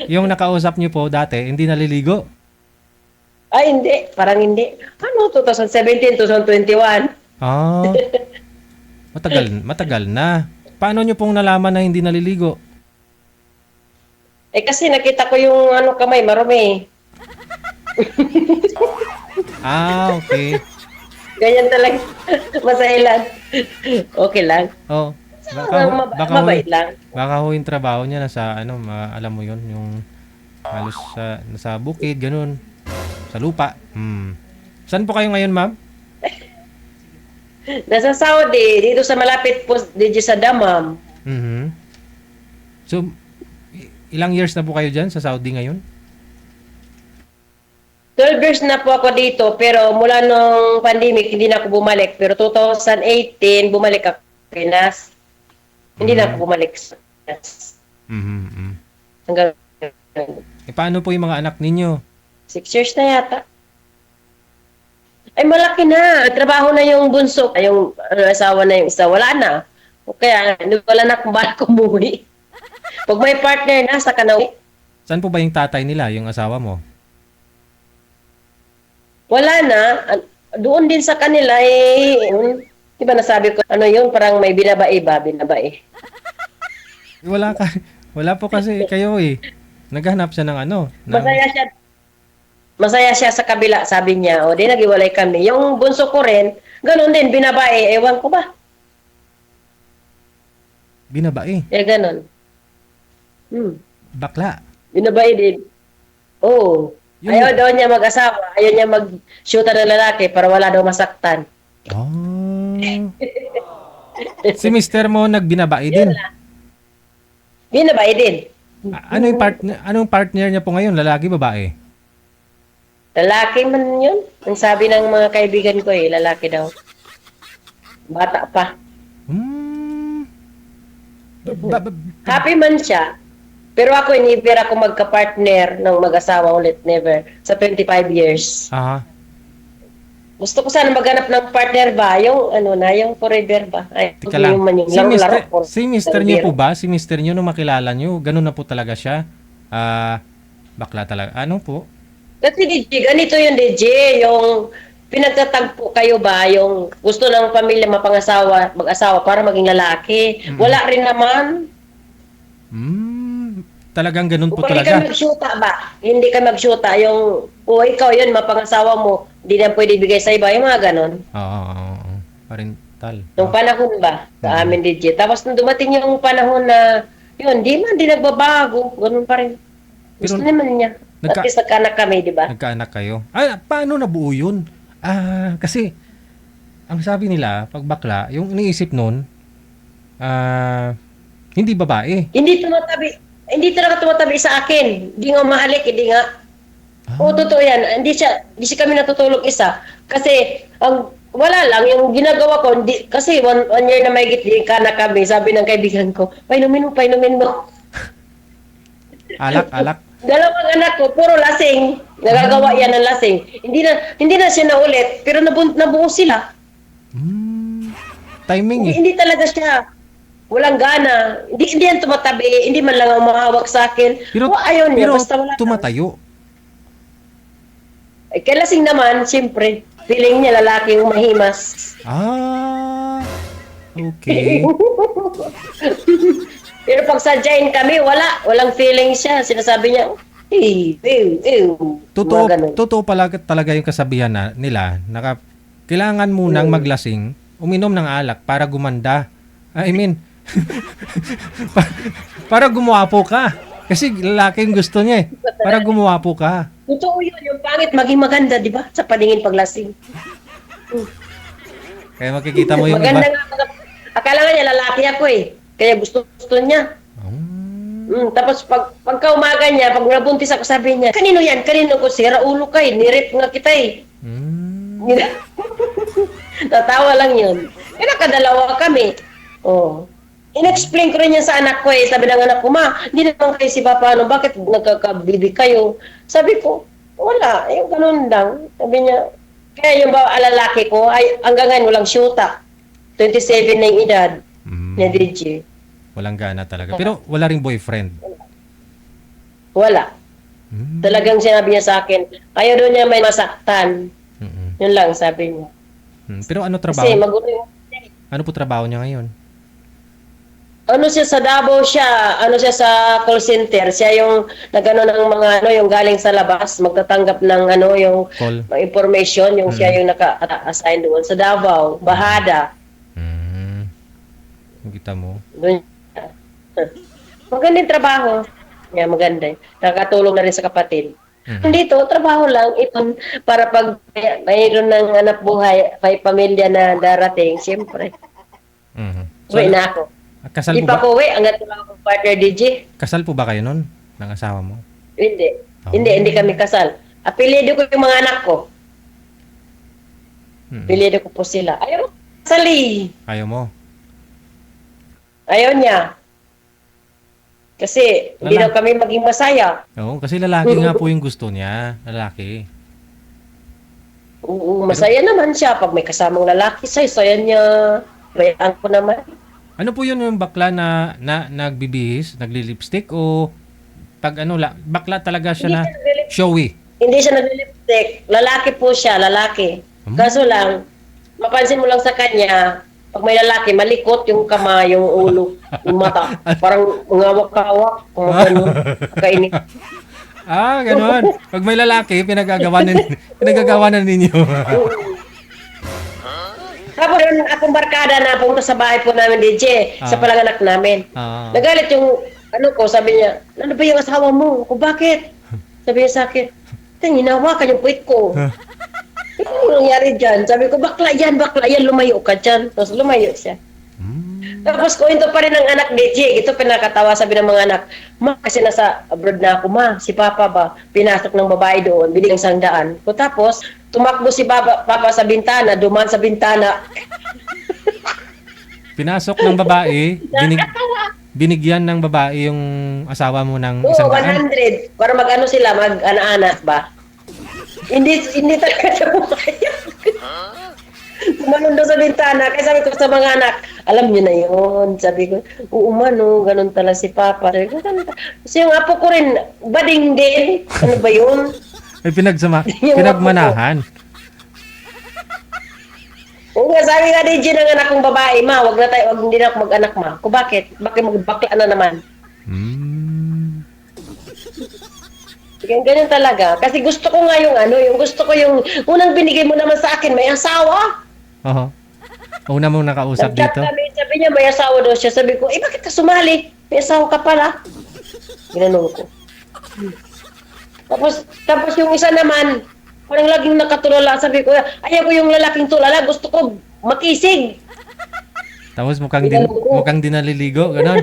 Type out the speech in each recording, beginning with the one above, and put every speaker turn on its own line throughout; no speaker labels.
Yung nakausap niyo po dati, hindi naliligo?
Ay, hindi. Parang hindi. Ano, 2017, 2021?
Ah, matagal na. Paano niyo pong nalaman na hindi naliligo?
Eh kasi nakita ko yung ano kamay, marumi.
Ah, okay.
Ganyan talaga. Masailan. Okay lang.
Oh,
Mabait lang.
baka ho yung trabaho niya nasa ano, alam mo yon yung halos sa nasa bukid, ganun, sa lupa. Saan po kayo ngayon, ma'am?
Nasa Saudi, dito sa malapit po, dito sa Damam.
Mhm. So, ilang years na po kayo dyan sa Saudi ngayon?
12 years na po ako dito, pero mula nung pandemic, hindi na ako bumalik. Pero 2018, bumalik ako sa Pinas. Hindi na ako bumalik sa Pinas.
Mhm.
Hanggang
Paano po yung mga anak ninyo?
6 years na yata. Ay, malaki na. Trabaho na yung bunso. Ay, yung asawa na yung isa. Wala na. O kaya, wala na kung bakit umuwi. Pag may partner na, saka na uwi.
Saan po ba yung tatay nila, yung asawa mo?
Wala na. Doon din sa kanila, di ba nasabi ko, ano yun, parang may binabae ba? Binabae.
Wala ka. Wala po kasi kayo eh. Naghanap siya ng ano.
Masaya siya. Masaya siya sa kabila, sabi niya. O, di nagiwalay kami. Yung bunso ko rin, ganun din, binabae. Ewan ko ba?
Binabae.
Ganun.
Bakla.
Binabae din. Oo. Ayaw daw niya mag-asawa. Ayaw niya mag-shoota ng lalaki para wala daw masaktan.
Oh. Si mister mo nagbinabae din.
Binabae din.
Anong partner niya po ngayon? Lalaki, babae?
Lalaki man yun. Ang sabi ng mga kaibigan ko lalaki daw. Bata pa. Happy man siya. Pero ako, never ako magka-partner ng mag-asawa ulit. Never. Sa 25 years.
Aha.
Gusto ko sana maghanap ng partner ba? Yung ano na, yung forever ba? Ay,
Teka lang.
laro-laro.
Si mister niyo po ba? Si mister niyo nung makilala niyo, ganun na po talaga siya? Bakla talaga. Ano po?
Kasi DJ, ganito yung DJ, yung pinagtatagpo kayo ba, yung gusto ng pamilya mag-asawa para maging lalaki. Wala rin naman.
Talagang ganun po
Kung hindi
talaga.
ka mag-shoota ba? Hindi ka mag-shoota. Yung, ikaw yun, mapangasawa mo, hindi na pwede bigay sa iba. Yung mga ganon.
Oo. Parental.
Nung panahon ba, sa amin DJ. Tapos nung dumating yung panahon na, yun, di nagbabago. Ganun pa rin. Gusto naman niya. At least nagkaanak kami, di ba?
Nagkaanak kayo. Paano nabuo yun? Kasi, ang sabi nila, pag bakla, yung iniisip nun, hindi babae.
Hindi talaga tumatabi sa akin. Hindi nga mahalik, hindi nga. Oo, totoo yan. Hindi siya kami natutulog isa. Kasi, wala lang, yung ginagawa ko, kasi one year na may di ka na kami, sabi ng kaibigan ko, painumin mo.
Alak.
Dalawang anak ko, puro lasing. Nagagawa yan ng lasing. Hindi na siya naulit, pero nabuo sila.
Timing eh.
Hindi talaga siya. Walang gana. Hindi yan tumatabi. Hindi man lang ang mahawak sa akin. Ayaw niya. Basta wala
tumatayo.
Kaya lasing naman, siyempre. Feeling niya lalaki yung mahimas.
Okay.
Pero pag sadyain kami, walang feeling siya. Sinasabi niya,
Totoo talaga yung kasabihan nila. Kailangan munang maglasing, uminom ng alak para gumanda. I mean, para gumawapo ka. Kasi lalaki yung gusto niya eh. Para gumawapo ka.
Totoo yun. Yung pangit maging maganda, di ba? Sa paningin paglasing.
Kaya makikita mo yung
maganda
iba.
Nga. Akala nga niya lalaki ako eh. Kaya gusto niya. Tapos pagka umaga niya, pag nabuntis ako, sabi niya, kanino yan? Kanino ko? Sira ulo ka eh. Nirip nga kita eh. Tatawa lang yun. Kaya nakadalawa kami. In-explain ko rin yan sa anak ko eh. Sabi ng anak ko, ma, hindi naman kayo si Papa, bakit nagkakabibi kayo? Sabi ko, wala, yung ganun lang. Sabi niya, kaya yung lalaki ko, ay hanggang ngayon walang syuta. 27 na yung edad. Na DJ.
Walang gana talaga. Pero wala ring boyfriend.
Wala.
Hmm.
Talagang sinabi niya sa akin, ayaw doon niya may masaktan.
Mm.
Yun lang sabi niya.
Pero ano
Kasi
trabaho?
magulo yung
Ano po trabaho niya ngayon?
ano siya sa Davao siya, ano siya sa call center. Siya yung nagano ng mga ano yung galing sa labas, magtatanggap ng ano yung
Call.
information, yung siya
Mm.
yung naka-assign doon sa Davao, Bahada.
Hmm. Kita mo.
Doon. Magandang trabaho. Yeah, maganda. Nakakatulong na rin sa kapatid.
Mm.
Dito, trabaho lang, ipon, para pag mayroon ng anak buhay, may pamilya na darating, siyempre,
Mhm. So,
uwi
ano,
na ako.
kasal
Hindi
po
pa
ba?
ako uwi, hanggang wala akong partner DJ.
Kasal po ba kayo nun? Ng asawa mo?
Hindi.
Oh.
Hindi kami kasal. Apelido ko yung mga anak ko.
Mm.
Apelido ko po sila. Ayaw kasali.
Ayaw mo?
Ayaw niya. Kasi hindi
Wala.
daw kami maging masaya.
Oo, kasi lalaki nga po yung gusto niya. Lalaki.
Oo, masaya naman siya. Pag may kasamang lalaki, saya niya. Bayaan ko naman.
Ano po yun yung bakla na nagbibihis, naglilipstick o pag ano bakla talaga siya na showy?
Hindi siya nag-lipstick. Lalaki po siya, lalaki.
Hmm.
Kaso lang, mapansin mo lang sa kanya, pag may lalaki, malikot yung kamay, yung ulo, yung mata. Parang ngawak-kawak. Mga ganun. Kainit.
Ah, gano'n. Pag may lalaki, pinagagawa na ninyo.
Tapos yun, akong barkada na pumunta sa bahay po namin, DJ, sa
Ah.
palanganak namin.
Ah.
Nagalit yung, ano ko, sabi niya, ano ba yung asawa mo? Ko, bakit? Sabi niya sa akin, hinawakan yung puwit ko. Ano nangyari dyan? Sabi ko, bakla yan, lumayo ka dyan. Tapos lumayo siya.
Hmm.
Tapos kwento pa rin ng anak, DJ. Ito pinakatawa, sabi ng mga anak, ma, kasi nasa abroad na ako, ma. Si Papa ba, pinasok ng babae doon, binigyan ng 100. O tapos, tumakbo si Papa sa bintana, dumaan sa bintana.
Pinasok ng babae, binigyan ng babae yung asawa mo ng
Oo,
100.
100. Para mag-ano sila, mag-ana-ana ba? Hindi talaga siya pumayag. Tumalon doon sa bintana. Kaya sabi ko sa mga anak, alam niyo na yun. Sabi ko, oo man, no, ganun talaga si Papa. Sabi ko, ganun. Kasi yung apo ko rin, bading din. Ano ba yun?
Ay pinagmanahan.
Oo nga, sabi nga din ng anak kong babae, ma, wag hindi na ako mag-anak, ma. Kung bakit? Bakit magbakla na naman?
Hmm.
Ganyan talaga. Kasi gusto ko nga yung gusto ko yung, unang binigay mo naman sa akin, may asawa.
Oho. Una mong nakausap
Nag-chat
dito.
kami, sabi niya may asawa daw siya. Sabi ko, bakit ka sumali? May asawa ka pala. Ginanong ko. Tapos yung isa naman, parang laging nakatulala. Sabi ko, ayaw ko yung lalaking tulala. Gusto ko makisig.
Tapos mukhang dinaliligo, ganon.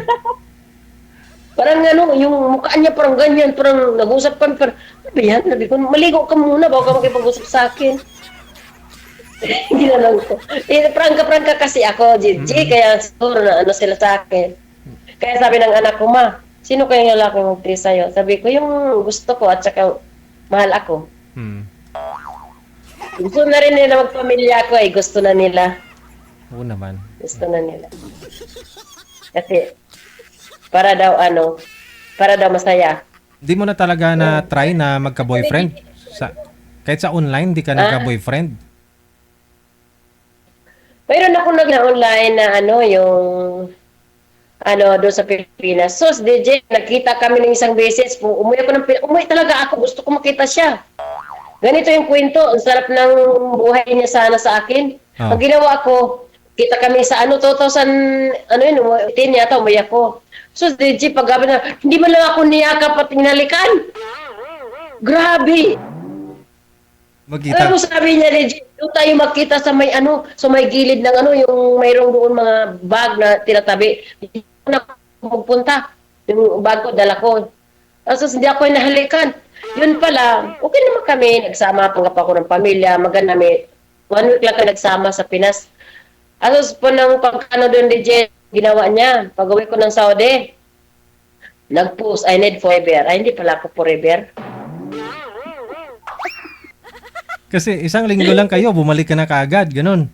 Parang yung mukha niya parang ganyan. Parang nag-usap kami. Parang, sabi yan, sabi ko, maligo ka muna bago ka makipag-usap sa akin. Ginanong ko. Prangka-prangka kasi ako, Gigi, kaya siguro na ano sila sa akin. Kaya sabi ng anak ko, ma, sino kayong lalaki mag-free sa'yo? Sabi ko, yung gusto ko at saka mahal ako.
Hmm.
Gusto na rin nila magpamilya ko gusto na nila.
Oo naman.
Gusto na nila. Kasi, para daw masaya.
Di mo na talaga na try na magka-boyfriend? Kahit sa online, di ka nagka-boyfriend?
Mayroon ako nag-online na doon sa Pilipinas. So, DJ, nakita kami ng isang beses. Umuwi talaga ako. Gusto ko makita siya. Ganito yung kwento. Ang sarap ng buhay niya sana sa akin.
Oh.
Ang ginawa ko, kita kami sa 2010 yata, umuwi ako. So, DJ, paggabi na, hindi man lang ako niyakap at tinalikan. Grabe. Alam mo, sabi niya, DJ, doon tayo magkita sa may gilid ng yung mayroong doon mga bag na tinatabi. Hindi ko na magpunta. Yung bag ko, dala ko. Tapos hindi ako nahalikan. Yun pala, okay naman kami. Nagsama, panggap ako ng pamilya, maganamit. 1 week lang kami nagsama sa Pinas. Tapos po nang pagkano doon, DJ, ginawa niya. Pag-uwi ko ng Saudi, nag-post, I need forever. Ay, hindi pala ako forever.
Kasi isang linggo lang kayo, bumalik ka na kaagad, ganun.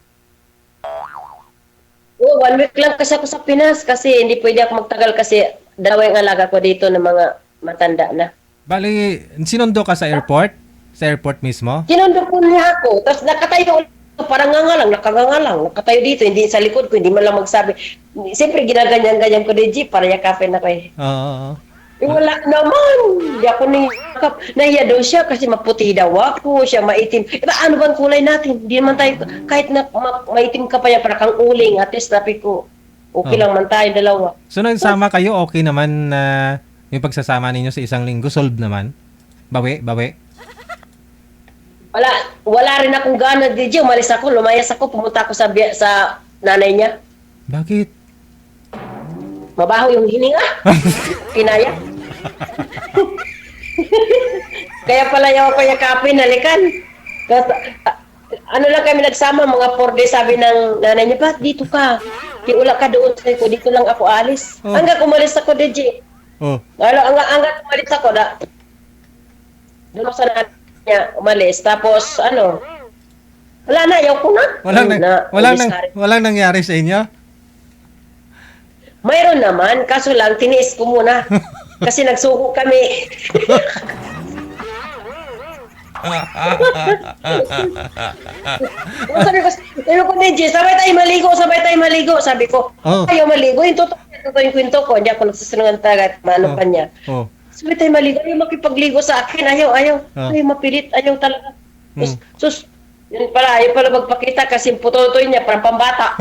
Oo, 1 week lang kasi ako sa Pinas kasi hindi pwede ako magtagal kasi dalawa yung alaga ko dito ng mga matanda na.
Bali, sinundo ka sa airport? Sa airport mismo?
Sinundo po niya ako. Tapos nakatayo ulit ako, parang nakangangalang. Nakatayo dito, hindi sa likod ko, hindi man lang magsabi. Siyempre, ginaganyan-ganyan ko ni Jeep para yakapin ako eh.
Oo.
Wala naman. Hindi ako niyakap. Nahiya daw siya kasi maputi daw ako, siya maitim. Ano bang kulay natin? Hindi naman tayo, kahit na maitim ka pa yan, para kang uling, at least sabi ko, okay lang man tayo dalawa.
So, nagsama kayo, okay naman na yung pagsasama ninyo sa isang linggo, solve naman? Bawi?
Wala rin akong gana, DJ. Umalis ako, lumayas ako, pumunta ako sa nanay niya.
Bakit?
Mabaho yung hininga. Pinaya. Kaya pala yung ako yakapin, halikan. Ano lang kami nagsama, mga 4 days, sabi ng nanay niya, ba't dito ka? Wala ka doon, sabi ko, dito lang ako alis.
Oh.
Hanggang umalis ako, DJ.
Oh.
Hanggang umalis ako, doon sa nanay niya, umalis. Tapos, wala na, ayaw ko na.
Walang nangyari sa inyo?
Mayroon naman, kaso lang, tiniis ko muna. Kasi nagsuko kami. sabi ko, DJ, sabay tayo maligo. Sabi ko, ayaw maligo. Yung totoo yung kwento ko. Hindi ako nagsasunungan talaga. Maano pa niya. Sabay tayo maligo. Ayaw makipagligo sa akin. Ayaw. Ayaw mapilit. Ayaw talaga. Sus, yun pala, ayaw pala magpakita kasi putotoy niya, parang pambata.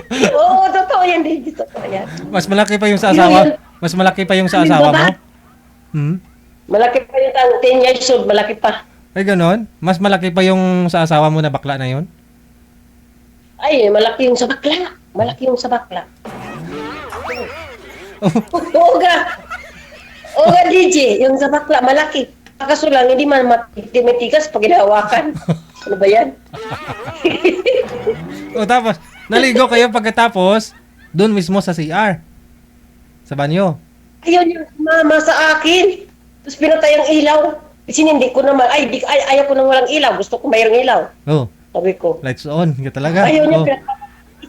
Oo, totoo yan, DJ. Totoo yan.
Mas malaki pa yung sa asawa? Mas malaki pa yung sa asawa mo?
Malaki pa yung 10 years old, malaki pa.
Ay, ganon? Mas malaki pa yung sa asawa mo na bakla na yun?
Ay, malaki yung sa bakla. Malaki yung sa bakla. Oo ga, DJ, yung sa bakla, malaki. Kaso lang, hindi man matigas pag hinahawakan. Ano ba yan?
Tapos, naligo kayo pagkatapos, doon mismo sa CR. Sa banyo.
Ayaw niya mama sa akin. Tapos pinatay ang ilaw. Kasi hindi ko naman, ayaw ko nang walang ilaw. Gusto ko mayroong ilaw. Sabi ko.
Lights on. Ka talaga.
Ayaw niya,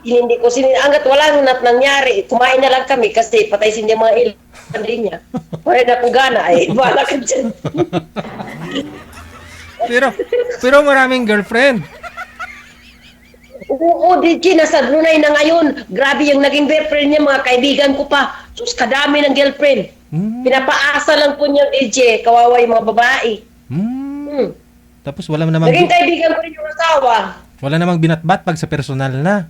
hindi ko hanggat walang nangyari. Kumain na lang kami kasi patay sin mga ilaw. Hindi niya. Wala na akong gana ay. Wala ka dyan.
pero maraming girlfriend.
Oo, DJ, nasa Brunei na ngayon. Grabe yung naging girlfriend niya, mga kaibigan ko pa. Sus, kadami ng girlfriend. Pinapaasa lang po niya, DJ. Kawawa yung mga babae.
Tapos wala namang...
Naging kaibigan ko rin yung asawa.
Wala namang binatbat pag sa personal na.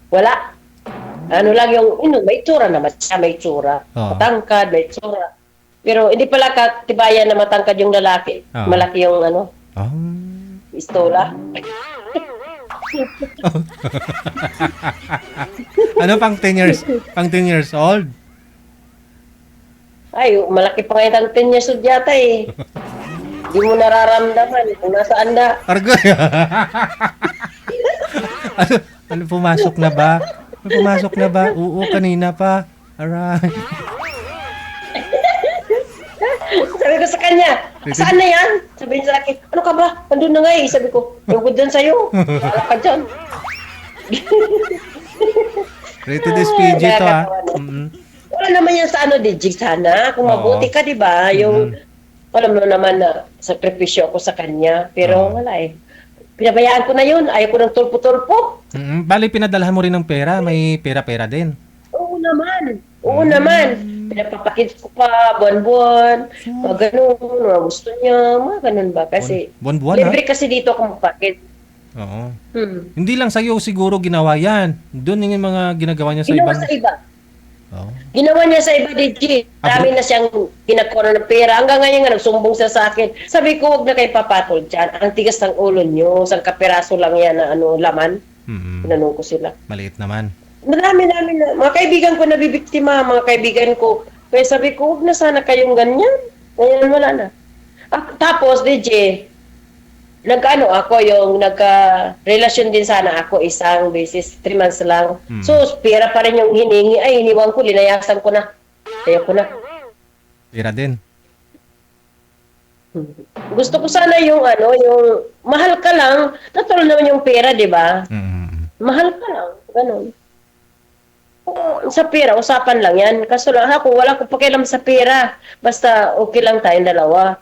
Wala. Ano lang yung, may itsura naman siya, may itsura. Matangkad, may itsura. Pero hindi pala katibayan na matangkad yung lalaki. Malaki yung pistola.
Ano pang 10 years? Pang 10 years old?
Ay, malaki pa ngayon ang 10 years old yata eh. Hindi mo nararamdaman kung nasaan na.
Argoy. ano, pumasok na ba? Pumasok na ba? Oo, kanina pa. Alright.
Sabi ko sa kanya, saan na yan? Sabi niya sa akin, ano ka ba? Nandun na nga eh. Sabi ko, tugod dyan sa'yo. Wala ka dyan.
Rated SPG to ha.
Wala naman yan sa DJ sana. Kung mabuti ka, di ba? Yung, alam mo naman na sakripisyo ako sa kanya. Pero wala eh. Pinabayaan ko na yun. Ayaw ko ng tulpo-tulpo.
Bali, pinadalahan mo rin ng pera. May pera-pera din.
Oo naman. Oo naman. Pinapapakit ko pa buwan-buwan. Mga ganun. Mga gusto niya. Mga ganun ba? Kasi
buwan-buwan
libre kasi dito ako magpakit.
Oo. Hindi lang sa'yo siguro ginawa yan. Doon yung mga ginagawa niya sa
Ginawa
ibang...
sa iba. Ginawa niya sa iba, DJ. Dami na siyang pinagkuha ng pera. Hanggang ngayon nga, nagsumbong siya sa akin. Sabi ko, huwag na kayo papatol dyan. Ang tigas ng ulo niyo. Isang kapiraso lang yan na laman. Tinanong ko sila.
Maliit naman.
Marami na. Mga kaibigan ko nabibiktima. Mga kaibigan ko. Kaya sabi ko, huwag na sana kayong ganyan. Ngayon, wala na. Tapos, DJ, nagka-relasyon din sana ako isang basis, 3 months lang. So, pera pa rin yung hiningi. Ay, hiniwang ko, linayasan ko na. Kaya ko na.
Pera din.
Gusto ko sana yung mahal ka lang. Natural naman yung pera, di ba? Mahal ka lang. Ganun. sa pera, usapan lang yan. Kaso lang ako, wala ko pakialam sa pera. Basta okay lang tayong dalawa.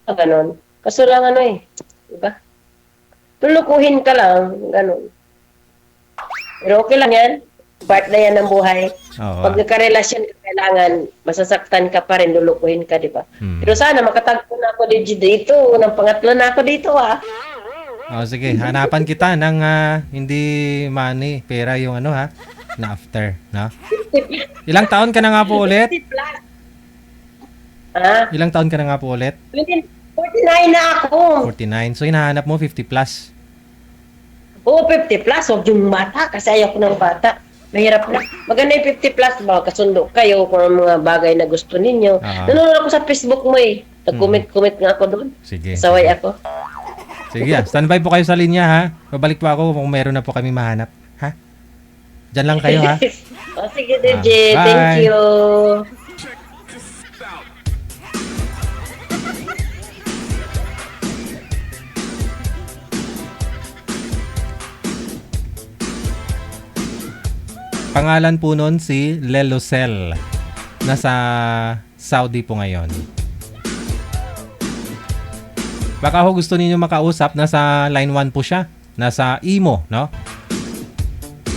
Ganon. Kaso lang ano eh. Diba? Tulukuhin ka lang. Ganon. Pero okay lang yan. Part na yan ng buhay.
Oo.
Pag nagka-relasyon ka, kailangan masasaktan ka pa rin, lulukuhin ka, di ba? Pero sana makatagpo na ako dito. Unang pangatlo na ako dito, ah.
Oh, sige, hanapan kita ng hindi money, pera yung ano ha, na after, no? Ilang taon ka na nga po ulit?
50 plus. Ah,
Ilang taon ka na nga po ulit?
49 na ako.
49. So, hinahanap mo 50 plus.
Oo, 50 plus. Huwag yung bata kasi ayaw ko ng bata. Mahirap na. Maganda yung 50 plus. Baka kasundo kayo kung ang mga bagay na gusto ninyo. Nanonood ako sa Facebook mo eh. Nag-comment nga ako doon.
Sige.
Saway ako.
Sige, standby po kayo sa linya ha. Babalik po ako kung meron na po kami mahanap. Ha? Diyan lang kayo ha.
Oh, sige, DJ.
Bye.
Thank you.
Pangalan po nun si Lelocel. Nasa Saudi po ngayon. Baka ho gusto ninyo makausap, nasa line 1 po siya. Nasa Imo, no?